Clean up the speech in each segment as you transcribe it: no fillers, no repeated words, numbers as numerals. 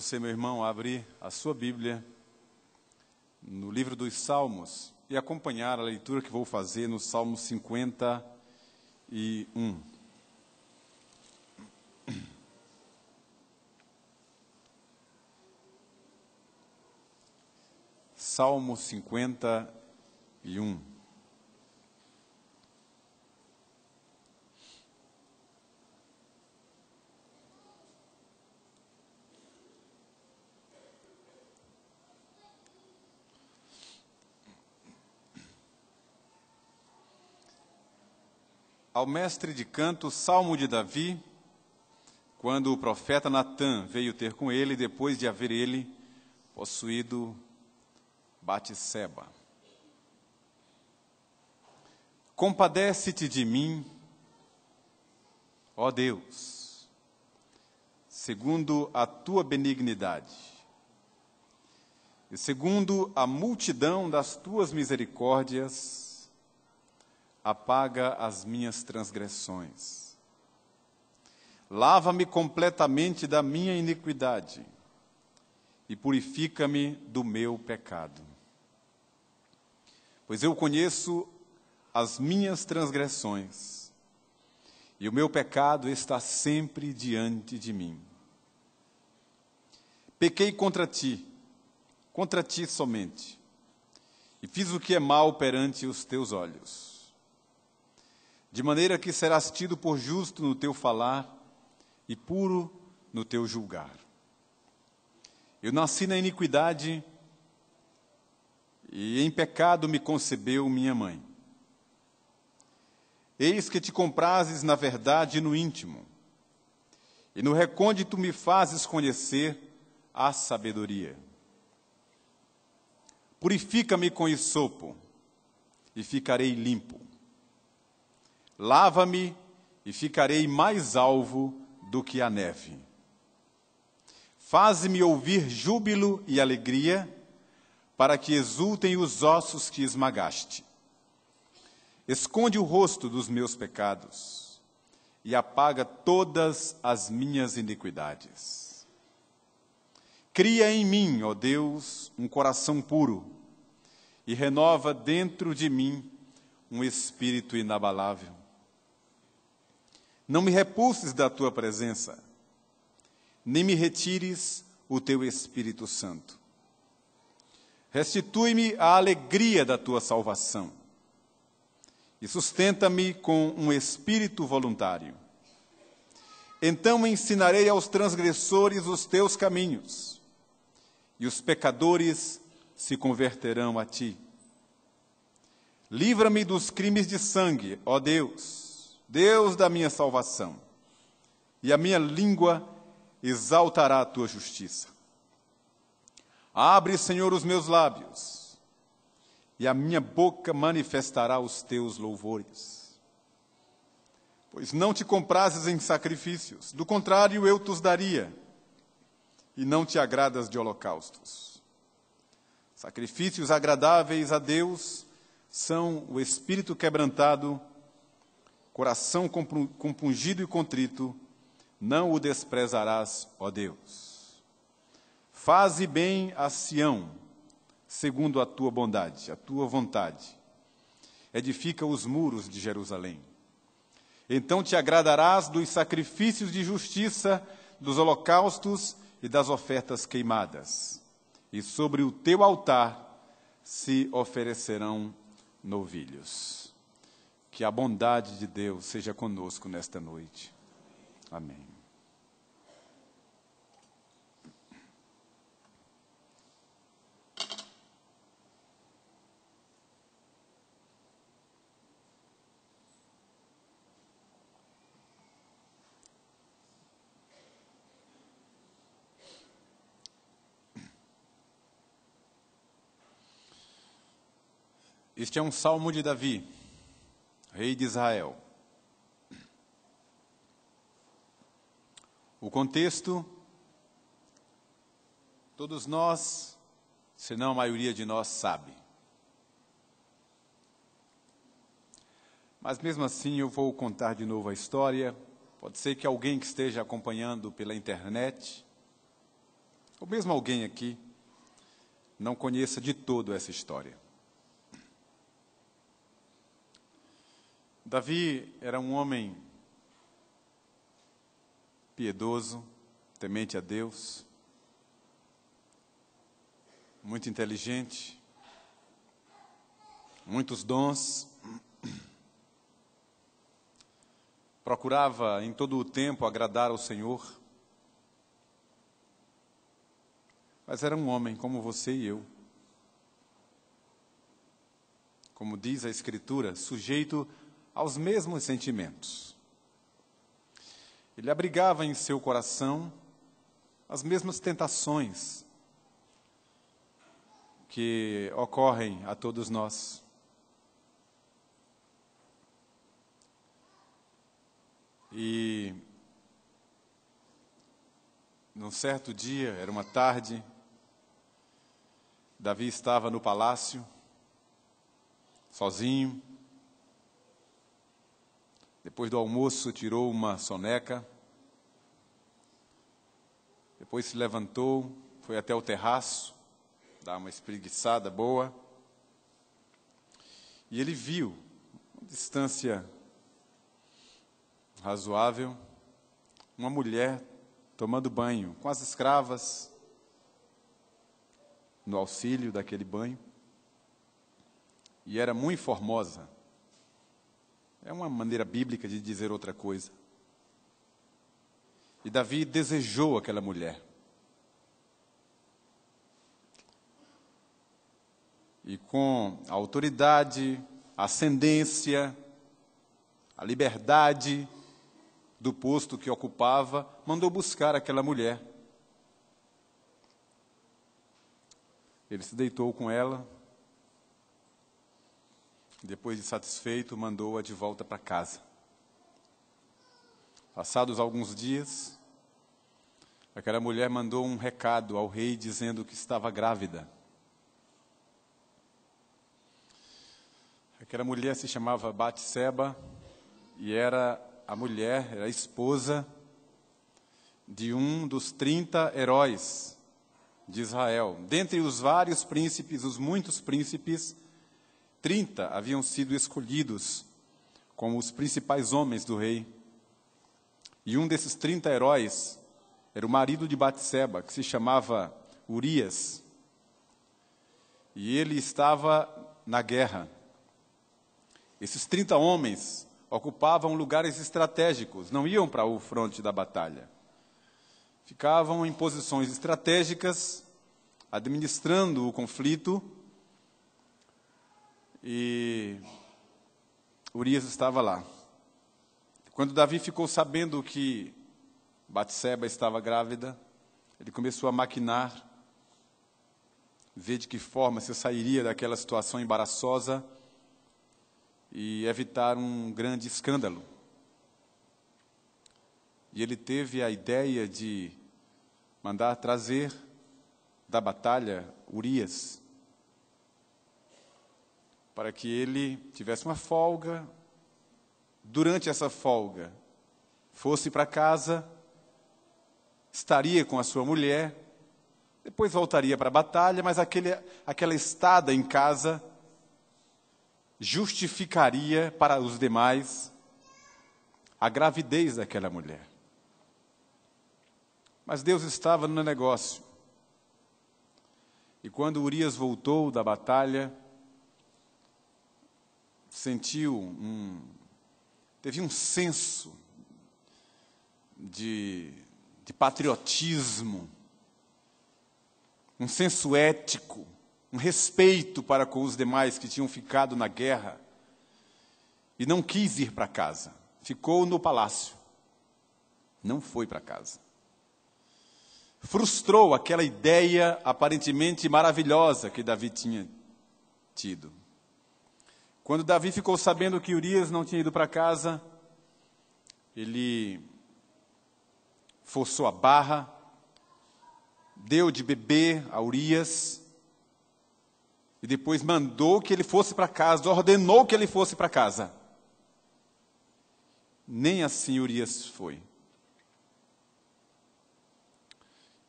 você, meu irmão, abrir a sua Bíblia no livro dos Salmos e acompanhar a leitura que vou fazer no Salmo 51. Salmo 51. Ao mestre de canto, Salmo de Davi, quando o profeta Natã veio ter com ele, depois de haver ele possuído Batseba. Compadece-te de mim, ó Deus, segundo a tua benignidade, e segundo a multidão das tuas misericórdias, apaga as minhas transgressões. Lava-me completamente da minha iniquidade e purifica-me do meu pecado. Pois eu conheço as minhas transgressões e o meu pecado está sempre diante de mim. Pequei contra ti somente, e fiz o que é mal perante os teus olhos. De maneira que serás tido por justo no teu falar e puro no teu julgar. Eu nasci na iniquidade e em pecado me concebeu minha mãe. Eis que te comprases na verdade e no íntimo, e no recôndito me fazes conhecer a sabedoria. Purifica-me com hisopo, e ficarei limpo. Lava-me e ficarei mais alvo do que a neve. Faze-me ouvir júbilo e alegria, para que exultem os ossos que esmagaste. Esconde o rosto dos meus pecados e apaga todas as minhas iniquidades. Cria em mim, ó Deus, um coração puro e renova dentro de mim um espírito inabalável. Não me repulses da tua presença, nem me retires o teu Espírito Santo. Restitui-me a alegria da tua salvação e sustenta-me com um espírito voluntário. Então ensinarei aos transgressores os teus caminhos, e os pecadores se converterão a ti. Livra-me dos crimes de sangue, ó Deus, Deus da minha salvação, e a minha língua exaltará a tua justiça. Abre, Senhor, os meus lábios, e a minha boca manifestará os teus louvores. Pois não te comprases em sacrifícios, do contrário eu te daria, e não te agradas de holocaustos. Sacrifícios agradáveis a Deus são o espírito quebrantado, coração compungido e contrito, não o desprezarás, ó Deus. Faze bem a Sião, segundo a tua bondade, a tua vontade. Edifica os muros de Jerusalém. Então te agradarás dos sacrifícios de justiça, dos holocaustos e das ofertas queimadas. E sobre o teu altar se oferecerão novilhos. Que a bondade de Deus seja conosco nesta noite. Amém. Este é um salmo de Davi, rei de Israel. O contexto, todos nós, se não a maioria de nós, sabe. Mas mesmo assim eu vou contar de novo a história. Pode ser que alguém que esteja acompanhando pela internet ou mesmo alguém aqui, não conheça de todo essa história. Davi era um homem piedoso, temente a Deus, muito inteligente, muitos dons, procurava em todo o tempo agradar ao Senhor, mas era um homem como você e eu. Como diz a Escritura, sujeito aos mesmos sentimentos. Ele abrigava em seu coração as mesmas tentações que ocorrem a todos nós. E num certo dia, era uma tarde, Davi estava no palácio, sozinho. Depois do almoço, tirou uma soneca. Depois se levantou, foi até o terraço, dar uma espreguiçada boa. E ele viu, a distância razoável, uma mulher tomando banho com as escravas no auxílio daquele banho. E era muito formosa. É uma maneira bíblica de dizer outra coisa. E Davi desejou aquela mulher. E com a autoridade, a ascendência, a liberdade do posto que ocupava, mandou buscar aquela mulher. Ele se deitou com ela. Depois de satisfeito, mandou-a de volta para casa. Passados alguns dias, aquela mulher mandou um recado ao rei dizendo que estava grávida. Aquela mulher se chamava Batseba e era a esposa de um dos 30 heróis de Israel. Dentre os vários príncipes, os muitos príncipes, 30 haviam sido escolhidos como os principais homens do rei. E um desses 30 heróis era o marido de Batseba, que se chamava Urias. E ele estava na guerra. Esses 30 homens ocupavam lugares estratégicos, não iam para o fronte da batalha. Ficavam em posições estratégicas, administrando o conflito. E Urias estava lá. Quando Davi ficou sabendo que Batseba estava grávida, ele começou a maquinar, ver de que forma se sairia daquela situação embaraçosa e evitar um grande escândalo. E ele teve a ideia de mandar trazer da batalha Urias, para que ele tivesse uma folga. Durante essa folga, fosse para casa, estaria com a sua mulher, depois voltaria para a batalha, mas aquela estada em casa justificaria para os demais a gravidez daquela mulher. Mas Deus estava no negócio. E quando Urias voltou da batalha, teve um senso de patriotismo, um senso ético, um respeito para com os demais que tinham ficado na guerra, e não quis ir para casa, ficou no palácio, não foi para casa. Frustrou aquela ideia aparentemente maravilhosa que Davi tinha tido. Quando Davi ficou sabendo que Urias não tinha ido para casa, ele forçou a barra, deu de beber a Urias, e depois mandou que ele fosse para casa, ordenou que ele fosse para casa. Nem assim Urias foi.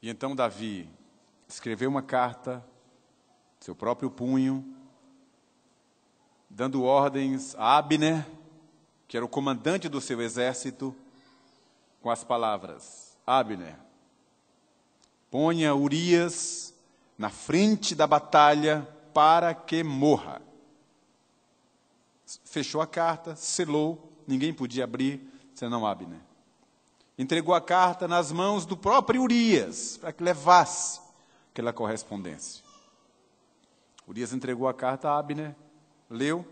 E então Davi escreveu uma carta, seu próprio punho, dando ordens a Abner, que era o comandante do seu exército, com as palavras: Abner, ponha Urias na frente da batalha para que morra. Fechou a carta, selou, ninguém podia abrir, senão Abner. Entregou a carta nas mãos do próprio Urias, para que levasse aquela correspondência. Urias entregou a carta a Abner, leu,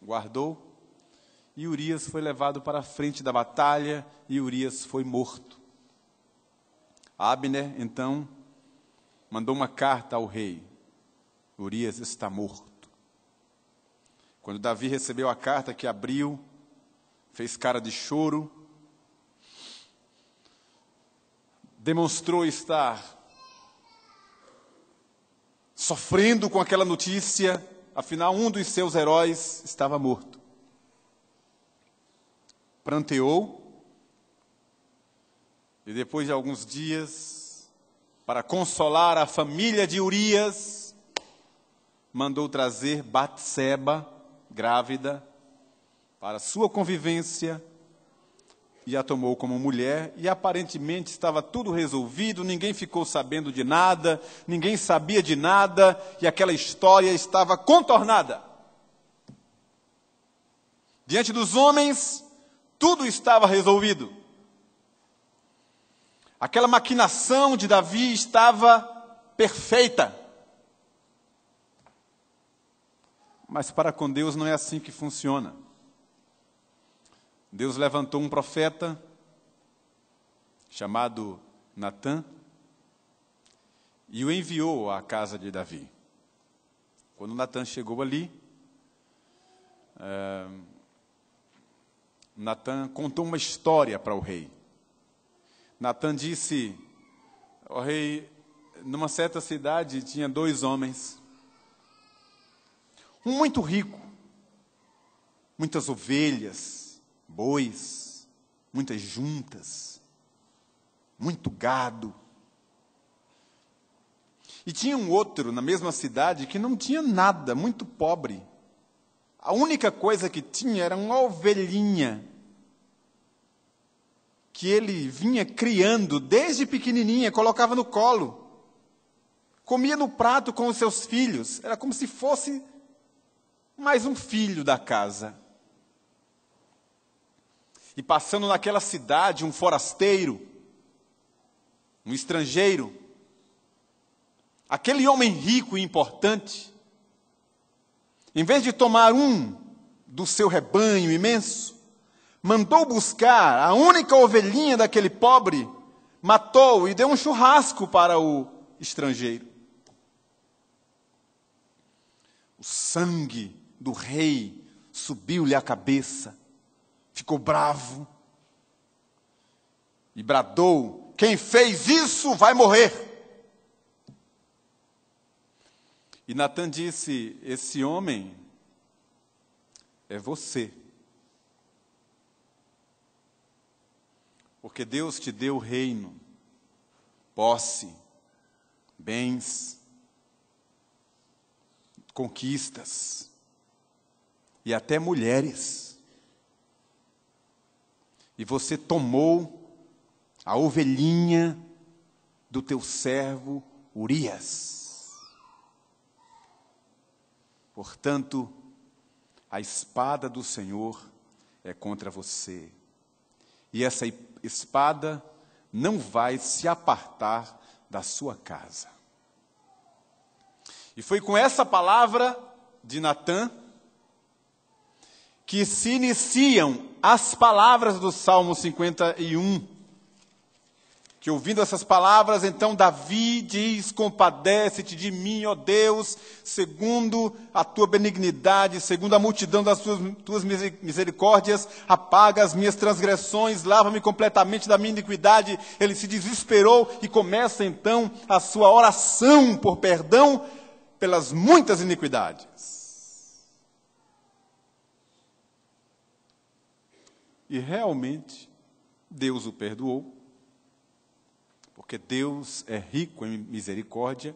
guardou, e Urias foi levado para a frente da batalha, e Urias foi morto. Abner, então, mandou uma carta ao rei: Urias está morto. Quando Davi recebeu a carta, que abriu, fez cara de choro, demonstrou estar sofrendo com aquela notícia, afinal um dos seus heróis estava morto. Pranteou, e depois de alguns dias, para consolar a família de Urias, mandou trazer Batseba, grávida, para sua convivência, e a tomou como mulher, e aparentemente estava tudo resolvido, ninguém ficou sabendo de nada, ninguém sabia de nada, e aquela história estava contornada. Diante dos homens, tudo estava resolvido. Aquela maquinação de Davi estava perfeita. Mas para com Deus não é assim que funciona. Deus levantou um profeta chamado Natã e o enviou à casa de Davi. Quando Natã chegou ali, Natã contou uma história para o rei. Natã disse: ó rei, numa certa cidade tinha 2 homens, um muito rico, muitas ovelhas, bois, muitas juntas, muito gado. E tinha um outro na mesma cidade que não tinha nada, muito pobre. A única coisa que tinha era uma ovelhinha que ele vinha criando desde pequenininha, colocava no colo, comia no prato com os seus filhos, era como se fosse mais um filho da casa. E passando naquela cidade, um forasteiro, um estrangeiro, aquele homem rico e importante, em vez de tomar um do seu rebanho imenso, mandou buscar a única ovelhinha daquele pobre, matou e deu um churrasco para o estrangeiro. O sangue do rei subiu-lhe à cabeça, ficou bravo e bradou: quem fez isso vai morrer. E Natã disse: esse homem é você. Porque Deus te deu o reino, posse, bens, conquistas e até mulheres. E você tomou a ovelhinha do teu servo Urias. Portanto, a espada do Senhor é contra você. E essa espada não vai se apartar da sua casa. E foi com essa palavra de Natã que se iniciam as palavras do Salmo 51. Que ouvindo essas palavras, então Davi diz: compadece-te de mim, ó Deus, segundo a tua benignidade, segundo a multidão das tuas misericórdias, apaga as minhas transgressões, lava-me completamente da minha iniquidade. Ele se desesperou e começa então a sua oração por perdão pelas muitas iniquidades. E realmente, Deus o perdoou, porque Deus é rico em misericórdia.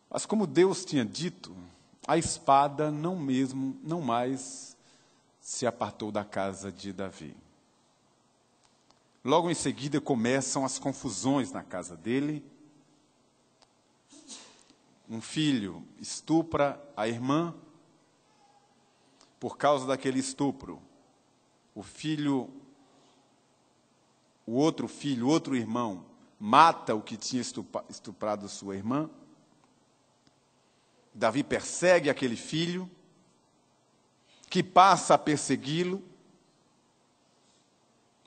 Mas como Deus tinha dito, a espada não mais se apartou da casa de Davi. Logo em seguida começam as confusões na casa dele. Um filho estupra a irmã. Por causa daquele estupro, o outro irmão, mata o que tinha estuprado sua irmã. Davi persegue aquele filho, que passa a persegui-lo.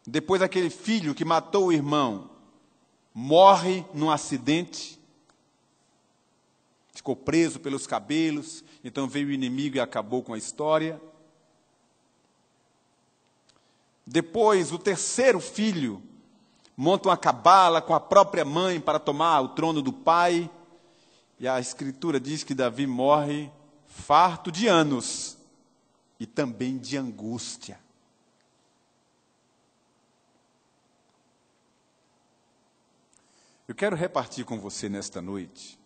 Depois, aquele filho que matou o irmão morre num acidente, ficou preso pelos cabelos, então veio o inimigo e acabou com a história. Depois, o terceiro filho monta uma cabala com a própria mãe para tomar o trono do pai, e a Escritura diz que Davi morre farto de anos e também de angústia. Eu quero repartir com você nesta noite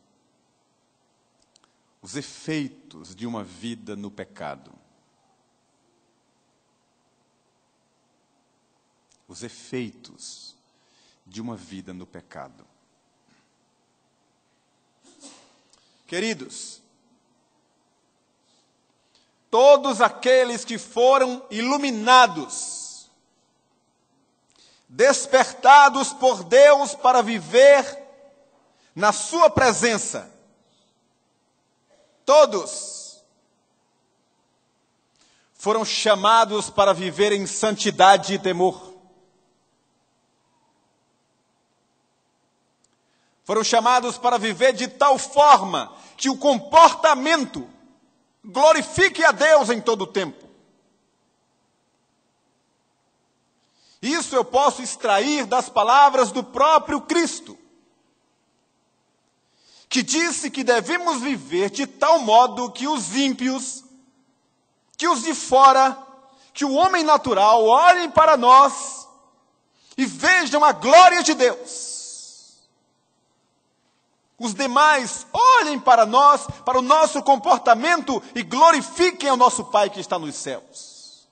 os efeitos de uma vida no pecado. Os efeitos de uma vida no pecado. Queridos, todos aqueles que foram iluminados, despertados por Deus para viver na sua presença, todos foram chamados para viver em santidade e temor. Foram chamados para viver de tal forma que o comportamento glorifique a Deus em todo o tempo. Isso eu posso extrair das palavras do próprio Cristo, que disse que devemos viver de tal modo que os ímpios, que os de fora, que o homem natural olhem para nós e vejam a glória de Deus. Os demais olhem para nós, para o nosso comportamento e glorifiquem ao nosso Pai que está nos céus.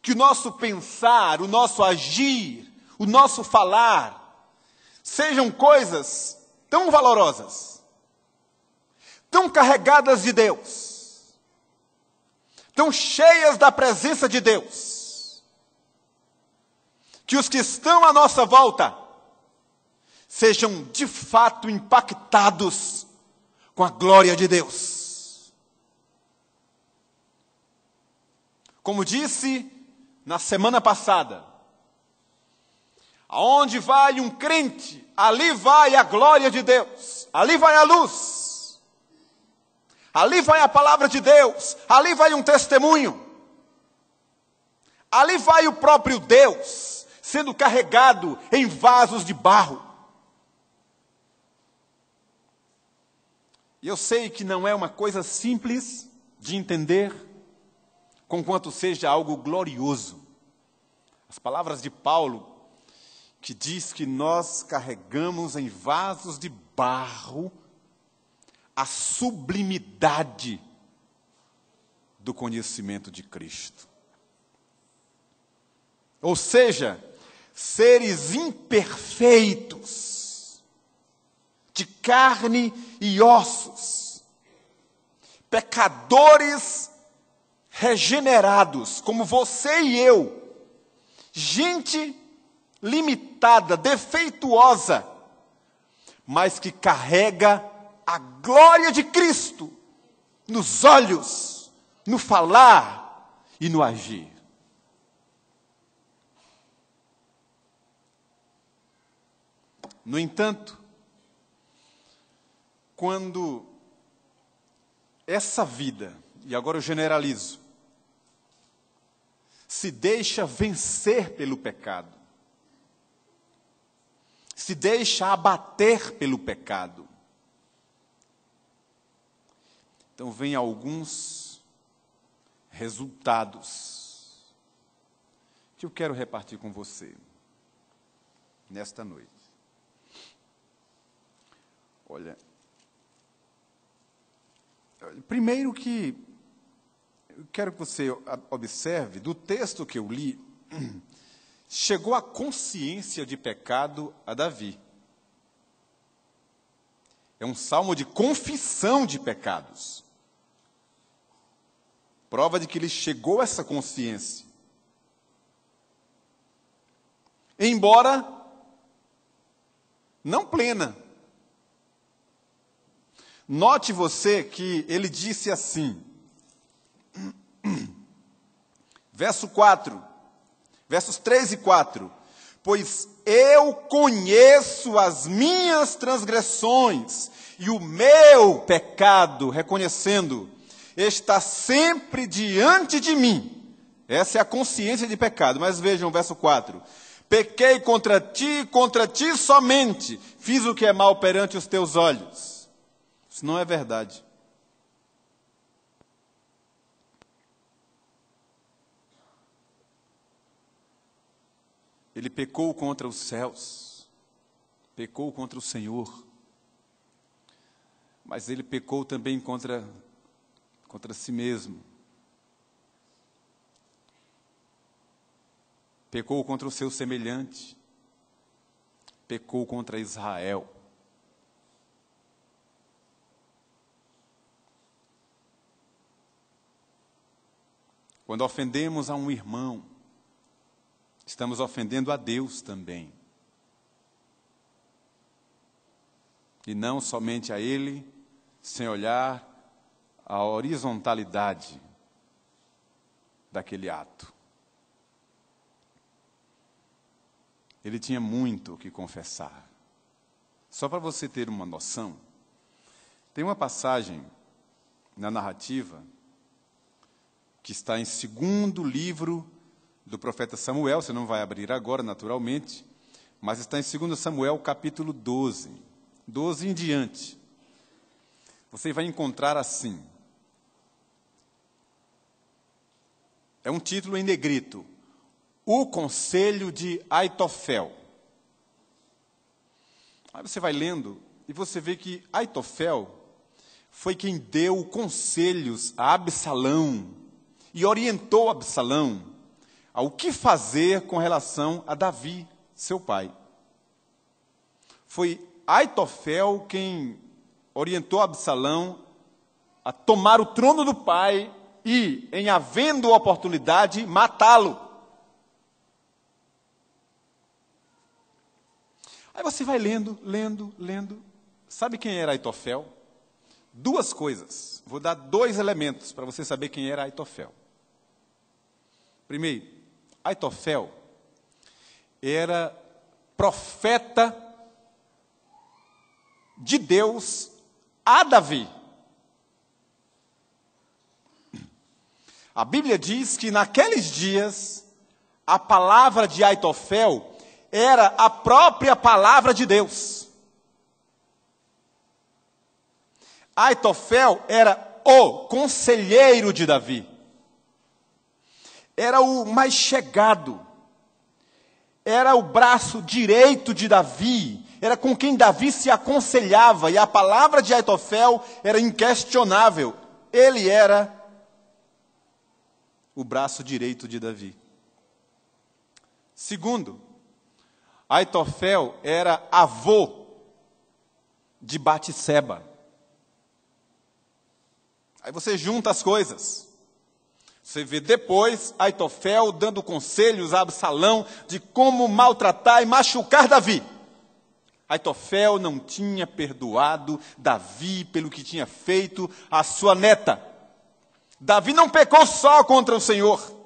Que o nosso pensar, o nosso agir, o nosso falar, sejam coisas tão valorosas, tão carregadas de Deus, tão cheias da presença de Deus, que os que estão à nossa volta sejam de fato impactados com a glória de Deus. Como disse na semana passada, aonde vai um crente, ali vai a glória de Deus, ali vai a luz, ali vai a palavra de Deus, ali vai um testemunho, ali vai o próprio Deus sendo carregado em vasos de barro. E eu sei que não é uma coisa simples de entender, conquanto seja algo glorioso. As palavras de Paulo, que diz que nós carregamos em vasos de barro a sublimidade do conhecimento de Cristo. Ou seja, seres imperfeitos, de carne e ossos, pecadores regenerados, como você e eu, gente limitada, defeituosa, mas que carrega a glória de Cristo nos olhos, no falar e no agir. No entanto, quando essa vida, e agora eu generalizo, se deixa vencer pelo pecado, se deixa abater pelo pecado, então vem alguns resultados que eu quero repartir com você nesta noite. Olha, primeiro que eu quero que você observe, do texto que eu li, chegou a consciência de pecado a Davi. É um salmo de confissão de pecados. Prova de que ele chegou a essa consciência. Embora não plena. Note você que ele disse assim, verso 4, versos 3 e 4, pois eu conheço as minhas transgressões e o meu pecado, reconhecendo, está sempre diante de mim. Essa é a consciência de pecado. Mas vejam o verso 4. Pequei contra ti somente, fiz o que é mal perante os teus olhos. Isso não é verdade. Ele pecou contra os céus, pecou contra o Senhor, mas ele pecou também contra si mesmo. Pecou contra o seu semelhante, pecou contra Israel. Quando ofendemos a um irmão, estamos ofendendo a Deus também. E não somente a Ele, sem olhar a horizontalidade daquele ato. Ele tinha muito o que confessar. Só para você ter uma noção, tem uma passagem na narrativa que está em 2º livro do profeta Samuel, você não vai abrir agora, naturalmente, mas está em 2 Samuel, capítulo 12. 12 em diante. Você vai encontrar assim. É um título em negrito. O conselho de Aitofel. Aí você vai lendo e você vê que Aitofel foi quem deu conselhos a Absalão e orientou Absalão ao que fazer com relação a Davi, seu pai. Foi Aitofel quem orientou Absalão a tomar o trono do pai e, em havendo oportunidade, matá-lo. Aí você vai lendo. Sabe quem era Aitofel? 2 coisas. Vou dar 2 elementos para você saber quem era Aitofel. Primeiro, Aitofel era profeta de Deus a Davi. A Bíblia diz que naqueles dias a palavra de Aitofel era a própria palavra de Deus. Aitofel era o conselheiro de Davi. Era o mais chegado. Era o braço direito de Davi. Era com quem Davi se aconselhava. E a palavra de Aitofel era inquestionável. Ele era o braço direito de Davi. Segundo, Aitofel era avô de Batseba. Aí você junta as coisas. Você vê depois Aitofel dando conselhos a Absalão de como maltratar e machucar Davi. Aitofel não tinha perdoado Davi pelo que tinha feito à sua neta. Davi não pecou só contra o Senhor.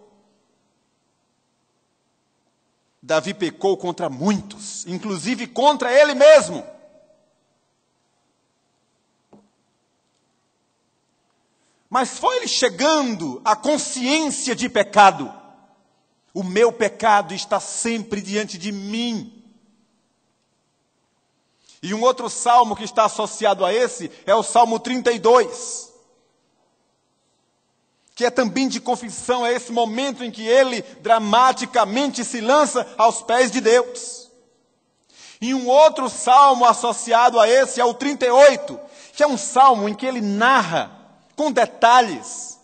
Davi pecou contra muitos, inclusive contra ele mesmo. Mas foi ele chegando à consciência de pecado. O meu pecado está sempre diante de mim. E um outro salmo que está associado a esse é o Salmo 32. que é também de confissão, é esse momento em que ele dramaticamente se lança aos pés de Deus. E um outro salmo associado a esse é o 38, que é um salmo em que ele narra com detalhes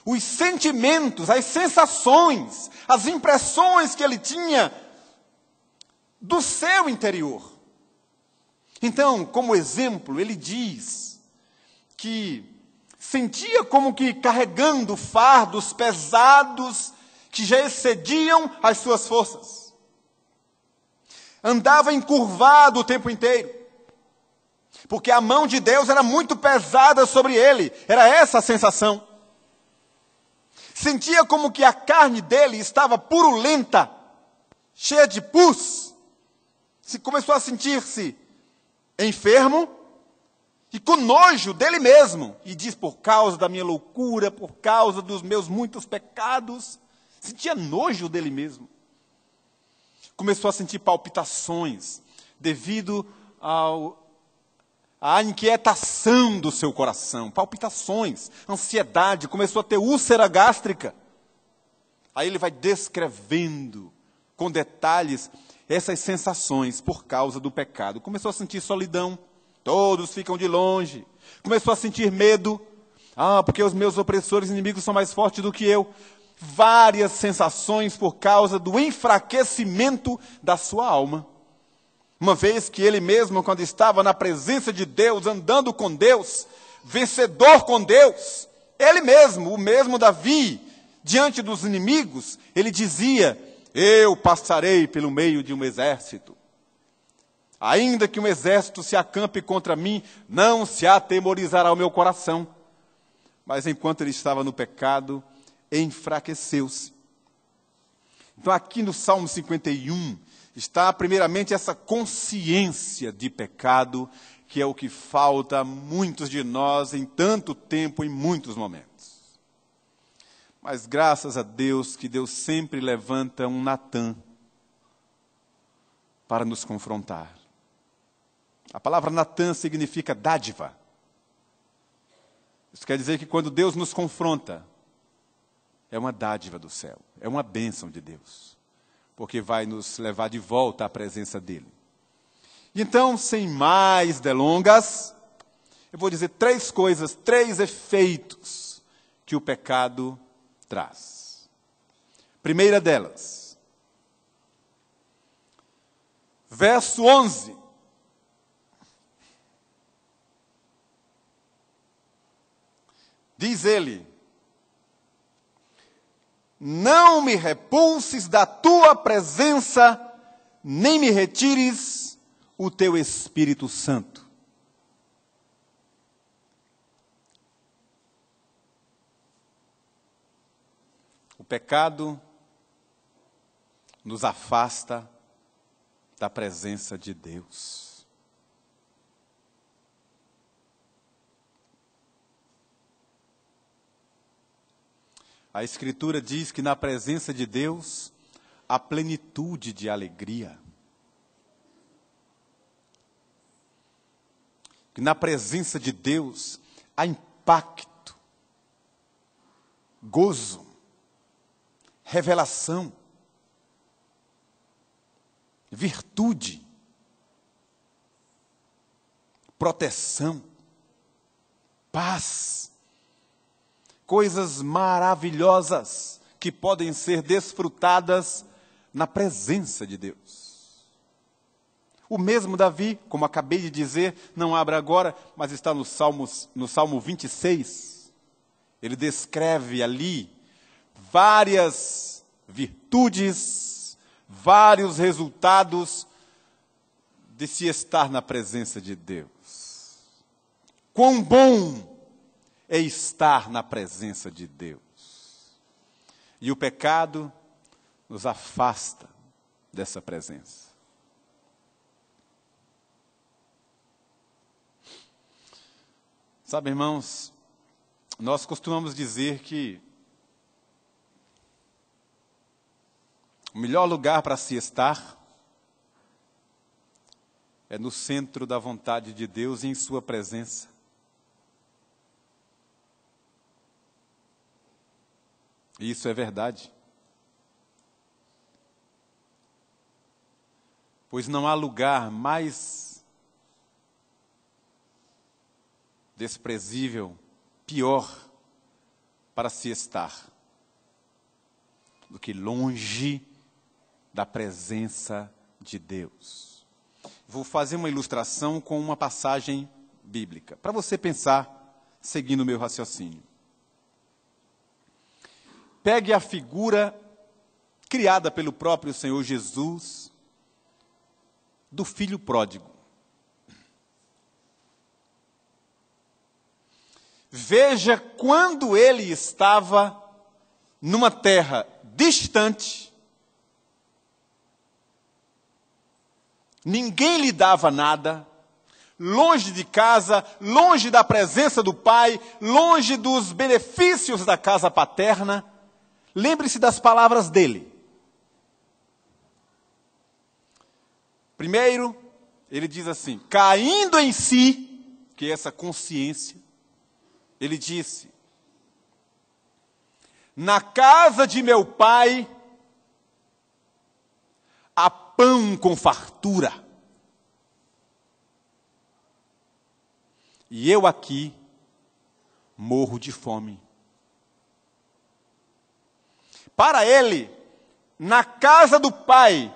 os sentimentos, as sensações, as impressões que ele tinha do seu interior. Então, como exemplo, ele diz que sentia como que carregando fardos pesados que já excediam as suas forças. Andava encurvado o tempo inteiro, porque a mão de Deus era muito pesada sobre ele. Era essa a sensação. Sentia como que a carne dele estava purulenta, cheia de pus. Começou a sentir-se enfermo e com nojo dele mesmo. E diz, por causa da minha loucura, por causa dos meus muitos pecados, sentia nojo dele mesmo. Começou a sentir palpitações devido à inquietação do seu coração. Palpitações, ansiedade, começou a ter úlcera gástrica. Aí ele vai descrevendo com detalhes essas sensações por causa do pecado. Começou a sentir solidão, todos ficam de longe. Começou a sentir medo, porque os meus opressores inimigos são mais fortes do que eu. Várias sensações por causa do enfraquecimento da sua alma. Uma vez que ele mesmo, quando estava na presença de Deus, andando com Deus, vencedor com Deus, ele mesmo, o mesmo Davi, diante dos inimigos, ele dizia: eu passarei pelo meio de um exército. Ainda que um exército se acampe contra mim, não se atemorizará o meu coração. Mas enquanto ele estava no pecado, enfraqueceu-se. Então aqui no Salmo 51, está primeiramente essa consciência de pecado, que é o que falta a muitos de nós em tanto tempo, em muitos momentos. Mas graças a Deus, que Deus sempre levanta um Natã para nos confrontar. A palavra Natã significa dádiva. Isso quer dizer que quando Deus nos confronta, é uma dádiva do céu, é uma bênção de Deus, porque vai nos levar de volta à presença dEle. Então, sem mais delongas, eu vou dizer 3 coisas, 3 efeitos que o pecado traz. Primeira delas, verso 11. Diz ele: não me repulses da tua presença, nem me retires o teu Espírito Santo. O pecado nos afasta da presença de Deus. A Escritura diz que na presença de Deus há plenitude de alegria. Que na presença de Deus há impacto, gozo, revelação, virtude, proteção, paz. Coisas maravilhosas que podem ser desfrutadas na presença de Deus. O mesmo Davi, como acabei de dizer, não abra agora, mas está no Salmo 26. Ele descreve ali várias virtudes, vários resultados de se estar na presença de Deus. Quão bom é estar na presença de Deus. E o pecado nos afasta dessa presença. Sabe, irmãos, nós costumamos dizer que o melhor lugar para se estar é no centro da vontade de Deus e em sua presença. E isso é verdade. Pois não há lugar mais desprezível, pior para se estar do que longe da presença de Deus. Vou fazer uma ilustração com uma passagem bíblica, para você pensar, seguindo o meu raciocínio. Pegue a figura criada pelo próprio Senhor Jesus do filho pródigo. Veja quando ele estava numa terra distante, ninguém lhe dava nada, longe de casa, longe da presença do pai, longe dos benefícios da casa paterna. Lembre-se das palavras dele. Primeiro, ele diz assim, caindo em si, que é essa consciência, ele disse, na casa de meu pai há pão com fartura. E eu aqui morro de fome. Para ele, na casa do pai,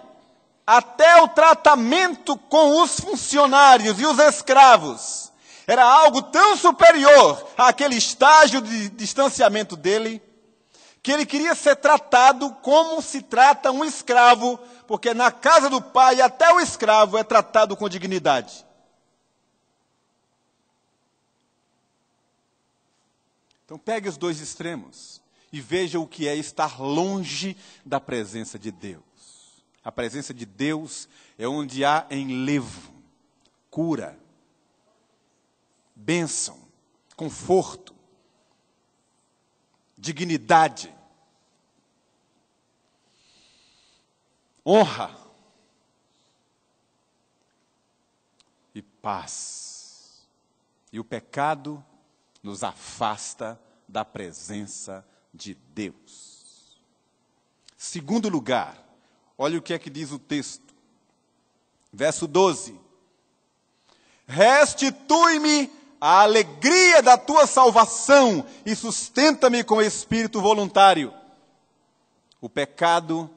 até o tratamento com os funcionários e os escravos era algo tão superior àquele estágio de distanciamento dele, que ele queria ser tratado como se trata um escravo, porque na casa do pai até o escravo é tratado com dignidade. Então pegue os dois extremos e veja o que é estar longe da presença de Deus. A presença de Deus é onde há enlevo, cura, bênção, conforto, dignidade, honra e paz. E o pecado nos afasta da presença de Deus. Segundo lugar, olha o que é que diz o texto. Verso 12. Restitui-me a alegria da tua salvação e sustenta-me com espírito voluntário. O pecado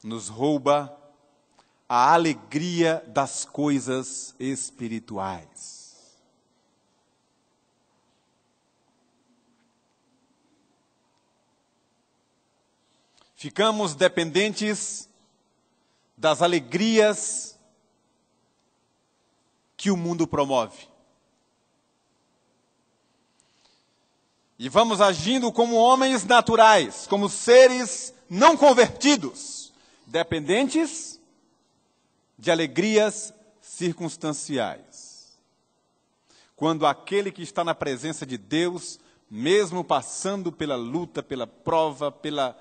nos rouba a alegria das coisas espirituais. Ficamos dependentes das alegrias que o mundo promove. E vamos agindo como homens naturais, como seres não convertidos, dependentes de alegrias circunstanciais. Quando aquele que está na presença de Deus, mesmo passando pela luta, pela prova, pela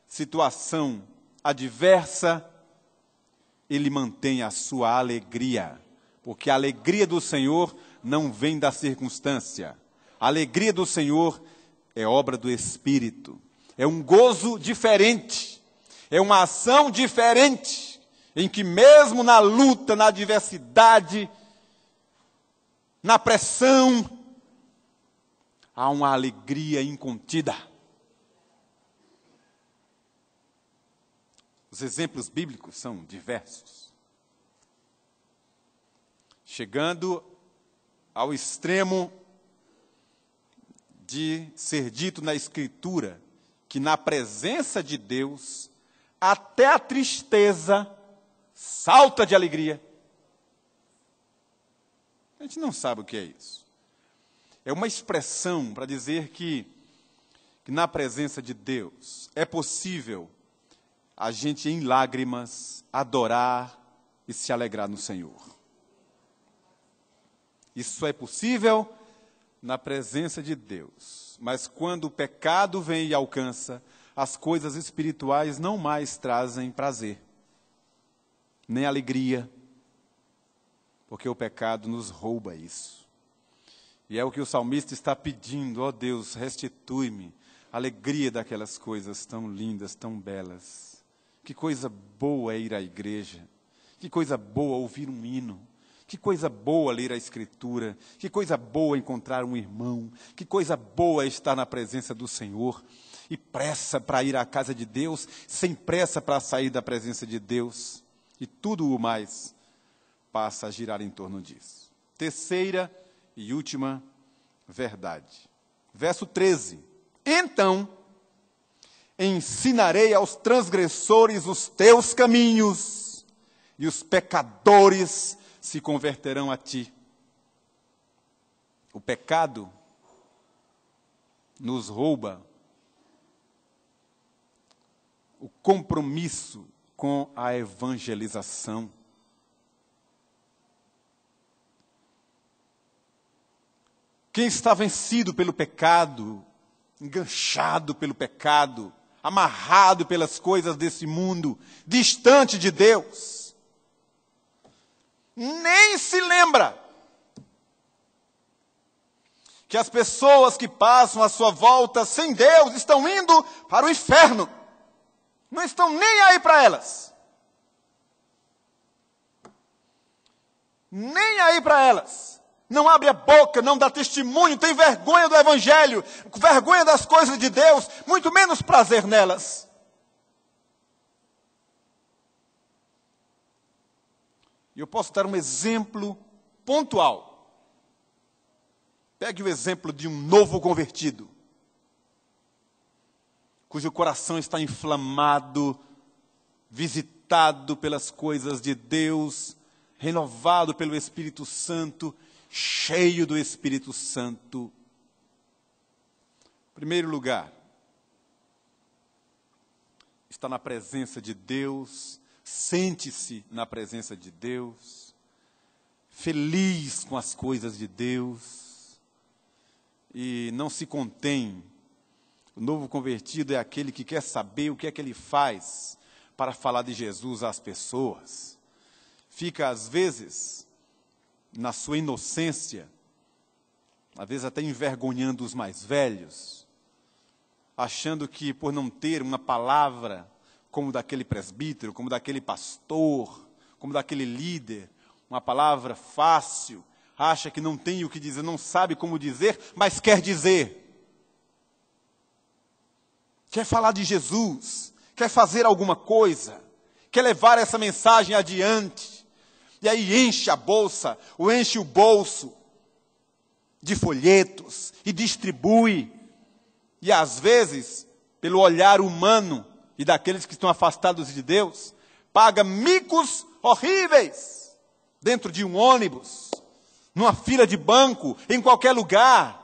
situação adversa, ele mantém a sua alegria, porque a alegria do Senhor não vem da circunstância. A alegria do Senhor é obra do Espírito. É um gozo diferente, é uma ação diferente, em que mesmo na luta, na adversidade, na pressão, há uma alegria incontida. Os exemplos bíblicos são diversos. Chegando ao extremo de ser dito na Escritura que na presença de Deus, até a tristeza salta de alegria. A gente não sabe o que é isso. É uma expressão para dizer que na presença de Deus é possível a gente, em lágrimas, adorar e se alegrar no Senhor. Isso é possível na presença de Deus. Mas quando o pecado vem e alcança, as coisas espirituais não mais trazem prazer, nem alegria, porque o pecado nos rouba isso. E é o que o salmista está pedindo, ó Deus, restitui-me alegria daquelas coisas tão lindas, tão belas. Que coisa boa é ir à igreja. Que coisa boa ouvir um hino. Que coisa boa ler a Escritura. Que coisa boa encontrar um irmão. Que coisa boa estar na presença do Senhor. E pressa para ir à casa de Deus, sem pressa para sair da presença de Deus. E tudo o mais passa a girar em torno disso. Terceira e última verdade. Verso 13. Então, ensinarei aos transgressores os teus caminhos, e os pecadores se converterão a ti. O pecado nos rouba o compromisso com a evangelização. Quem está vencido pelo pecado, enganchado pelo pecado, amarrado pelas coisas desse mundo, distante de Deus, nem se lembra que as pessoas que passam à sua volta sem Deus estão indo para o inferno. Não estão nem aí para elas. Nem aí para elas. Não abre a boca, não dá testemunho, tem vergonha do Evangelho, vergonha das coisas de Deus, muito menos prazer nelas. E eu posso dar um exemplo pontual. Pegue o exemplo de um novo convertido, cujo coração está inflamado, visitado pelas coisas de Deus, renovado pelo Espírito Santo, cheio do Espírito Santo. Em primeiro lugar, está na presença de Deus, sente-se na presença de Deus, feliz com as coisas de Deus, e não se contém. O novo convertido é aquele que quer saber o que é que ele faz para falar de Jesus às pessoas. Fica, às vezes, na sua inocência, às vezes até envergonhando os mais velhos, achando que por não ter uma palavra como daquele presbítero, como daquele pastor, como daquele líder, uma palavra fácil, acha que não tem o que dizer, não sabe como dizer, mas quer dizer. Quer falar de Jesus, quer fazer alguma coisa, quer levar essa mensagem adiante. E aí enche a bolsa, ou enche o bolso de folhetos e distribui. E às vezes, pelo olhar humano e daqueles que estão afastados de Deus, paga micos horríveis dentro de um ônibus, numa fila de banco, em qualquer lugar,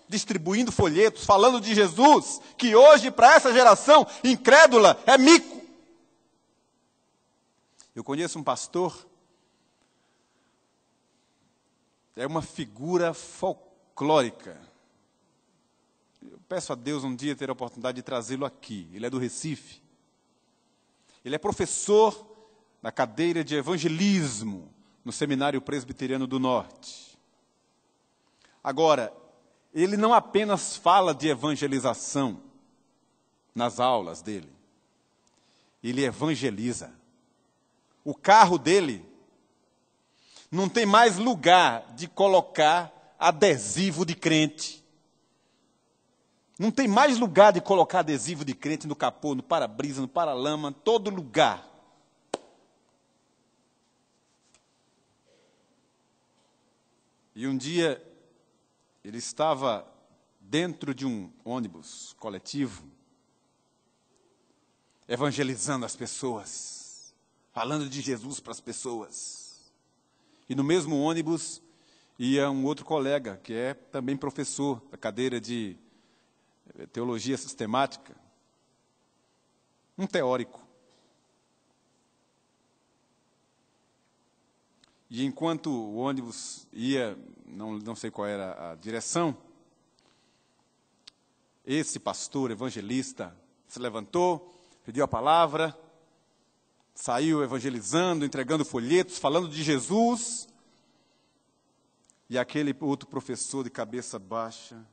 distribuindo folhetos, falando de Jesus, que hoje, para essa geração incrédula, é mico. Eu conheço um pastor, é uma figura folclórica. Eu peço a Deus um dia ter a oportunidade de trazê-lo aqui. Ele é do Recife. Ele é professor da cadeira de evangelismo no Seminário Presbiteriano do Norte. Agora, ele não apenas fala de evangelização nas aulas dele. Ele evangeliza. O carro dele não tem mais lugar de colocar adesivo de crente. Não tem mais lugar de colocar adesivo de crente no capô, no para-brisa, no para-lama, todo lugar. E um dia, ele estava dentro de um ônibus coletivo, evangelizando as pessoas, falando de Jesus para as pessoas. E no mesmo ônibus ia um outro colega, que é também professor da cadeira de teologia sistemática, um teórico. E enquanto o ônibus ia, não sei qual era a direção, esse pastor evangelista se levantou, pediu a palavra, saiu evangelizando, entregando folhetos, falando de Jesus. E aquele outro professor de cabeça baixa,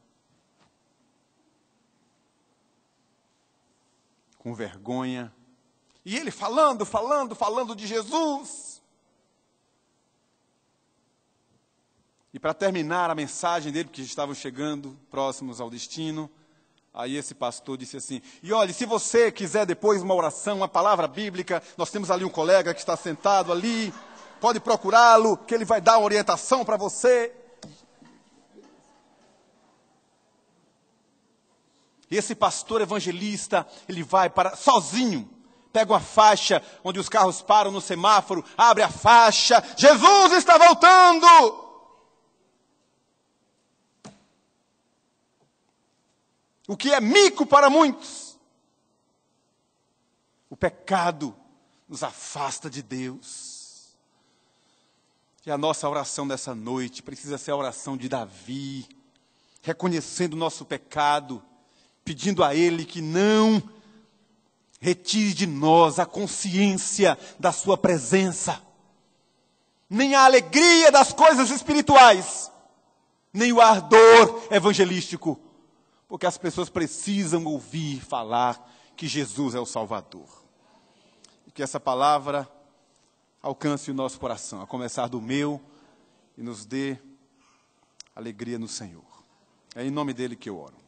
com vergonha. E ele falando de Jesus. E para terminar a mensagem dele, porque estavam chegando próximos ao destino, aí esse pastor disse assim: e olha, se você quiser depois uma oração, uma palavra bíblica, nós temos ali um colega que está sentado ali, pode procurá-lo, que ele vai dar uma orientação para você. E esse pastor evangelista, ele vai sozinho, pega uma faixa onde os carros param no semáforo, abre a faixa, Jesus está voltando! O que é mico para muitos. O pecado nos afasta de Deus. E a nossa oração dessa noite precisa ser a oração de Davi, reconhecendo o nosso pecado, pedindo a Ele que não retire de nós a consciência da sua presença, nem a alegria das coisas espirituais, nem o ardor evangelístico, porque as pessoas precisam ouvir falar que Jesus é o Salvador. E que essa palavra alcance o nosso coração, a começar do meu, e nos dê alegria no Senhor. É em nome dele que eu oro.